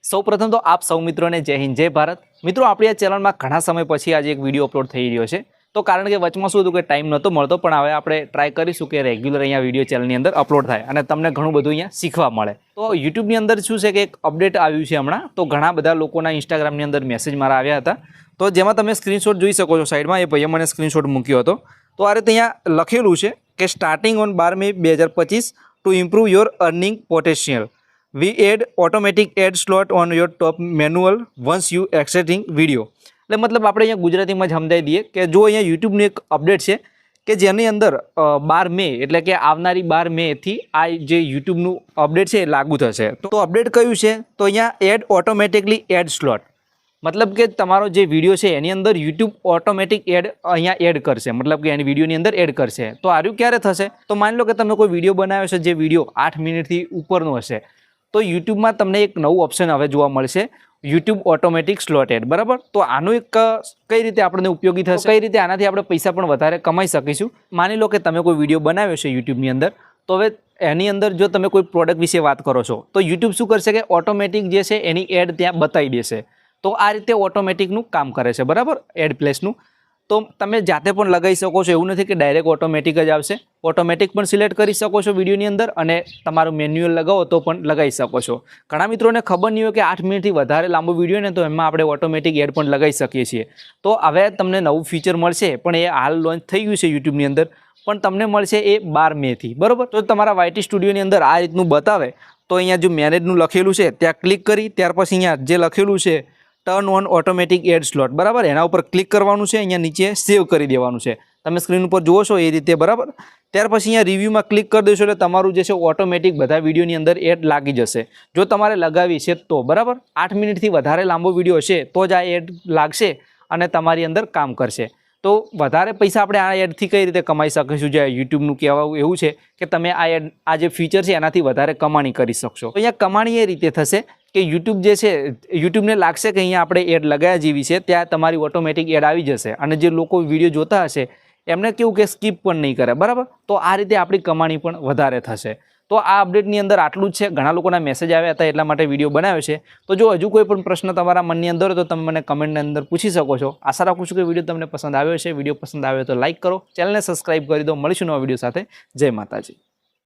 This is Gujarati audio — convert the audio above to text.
સૌપ્રથમ તો આપ સૌ મિત્રોને જય હિન્દ જય ભારત। મિત્રો આપણી આ ચેનલમાં ઘણા સમય પછી આજે એક વિડીયો અપલોડ થઈ રહ્યો છે, તો કારણ કે વચમાં શું હતું કે ટાઈમ નહોતો મળતો, પણ હવે આપણે ટ્રાય કરીશું કે રેગ્યુલર અહીંયા વિડીયો ચેનલની અંદર અપલોડ થાય અને તમને ઘણું બધું અહીંયા શીખવા મળે। તો યુટ્યુબની અંદર શું છે કે એક અપડેટ આવ્યું છે હમણાં, તો ઘણા બધા લોકોના ઇન્સ્ટાગ્રામની અંદર મેસેજ મારા આવ્યા હતા, તો જેમાં તમે સ્ક્રીનશોટ જોઈ શકો છો સાઈડમાં, એ ભાઈએ મને સ્ક્રીનશોટ મૂક્યો હતો। તો આ રીતે અહીંયા લખેલું છે કે starting on 12 May 2025 to improve your earning potential we add automatic ad slot on your top manual once you exiting video। એટલે મતલબ આપણે અહીંયા ગુજરાતીમાં જ સમજાવી દઈએ કે જો અહીંયા યુટ્યુબની એક અપડેટ છે કે જેની અંદર 12 મે એટલે કે આવનારી 12 મેથી આ જે યુટ્યુબનું અપડેટ છે એ લાગુ થશે। તો અપડેટ કયું છે? તો અહીંયા એડ ઓટોમેટિકલી એડ સ્લોટ, મતલબ કે તમારો જે વિડીયો છે એની અંદર યુટ્યુબ ઓટોમેટિક એડ અહીંયા એડ કરશે, મતલબ કે એની વિડીયોની અંદર એડ કરશે। તો આર્યું ક્યારે થશે? તો માની લો કે તમે કોઈ વિડીયો બનાવ્યો છે જે વિડીયો 8 મિનિટથી ઉપરનો હશે, તો યુટ્યુબમાં તમને એક નવું ઓપ્શન હવે જોવા મળશે, યુટ્યુબ ઓટોમેટિક સ્લોટ એડ, બરાબર। તો આનું એક કઈ રીતે આપણને ઉપયોગી થશે, કઈ રીતે આનાથી આપણે પૈસા પણ વધારે કમાઈ શકીશું। માની લો કે તમે કોઈ વિડીયો બનાવ્યો છે યુટ્યુબની અંદર, તો હવે એની અંદર જો તમે કોઈ પ્રોડક્ટ વિશે વાત કરો છો તો યુટ્યુબ શું કરશે કે ઓટોમેટિક જે છે એની એડ ત્યાં બતાવી દેશે। તો આ રીતે ઓટોમેટિકનું કામ કરે છે, બરાબર, એડ પ્લેસનું। તો તમે જાતે પણ લગાવી શકો છો, એવું નથી કે ડાયરેક્ટ ઓટોમેટિક જ આવશે, ઓટોમેટિક પણ સિલેક્ટ કરી શકો છો વિડીયોની અંદર, અને તમારું મેન્યુઅલ લગાવો તો પણ લગાવી શકો છો। ઘણા મિત્રોને ખબર નહીં હોય કે 8 મિનિટથી વધારે લાંબો વિડીયો ને તો એમાં આપણે ઓટોમેટિક એડ પણ લગાવી શકીએ છીએ। તો હવે તમને નવું ફીચર મળશે, પણ એ હાલ લોન્ચ થઈ ગયું છે યુટ્યુબની અંદર, પણ તમને મળશે એ 12 મેથી, બરાબર। તો તમારા વાયટી સ્ટુડિયોની અંદર આ રીતનું બતાવે, તો અહીંયા જો મેનેજનું લખેલું છે ત્યાં ક્લિક કરી ત્યાર પછી અહીંયા જે લખેલું છે turn on automatic ad slot, બરાબર, એના ઉપર ક્લિક કરવાનું છે, અહીંયા નીચે સેવ કરી દેવાનું છે, તમે સ્ક્રીન ઉપર જુઓ છો એ રીતે, બરાબર। ત્યાર પછી અહીંયા રિવ્યૂમાં ક્લિક કરી દેશો એટલે તમારું જે છે ઓટોમેટિક બધા વિડીયોની અંદર એડ લાગી જશે, જો તમારે લગાવી છે તો, બરાબર। 8 મિનિટથી વધારે લાંબો વિડીયો હશે તો જ આ એડ લાગશે અને તમારી અંદર કામ કરશે। તો વધારે પૈસા આપણે આ એડથી કઈ રીતે કમાઈ શકીશું? જે યુટ્યુબનું કહેવાનું એવું છે કે તમે આ જે ફીચર છે એનાથી વધારે કમાણી કરી શકશો। તો અહીંયા કમાણી એ રીતે થશે કે યુટ્યુબ જે છે, યુટ્યુબને લાગશે કે અહીંયા આપણે એડ લગાવ્યા જેવી છે, ત્યાં તમારી ઓટોમેટિક એડ આવી જશે, અને જે લોકો વિડીયો જોતા હશે એમને કેવું કે સ્કીપ પણ નહીં કરે, બરાબર। તો આ રીતે આપણી કમાણી પણ વધારે થશે। તો આ અપડેટની અંદર આટલું જ છે, ઘણા લોકોના મેસેજ આવ્યા હતા એટલા માટે વિડીયો બનાવ્યો છે। તો જો હજુ કોઈ પણ પ્રશ્ન તમારા મનની અંદર હોય તો તમે મને કમેન્ટની અંદર પૂછી શકો છો। આશા રાખું છું કે વિડીયો તમને પસંદ આવ્યો છે। વિડીયો પસંદ આવ્યો તો લાઇક કરો, ચેનલને સબસ્ક્રાઇબ કરી દો। મળીશું નવા વિડીયો સાથે। જય માતાજી।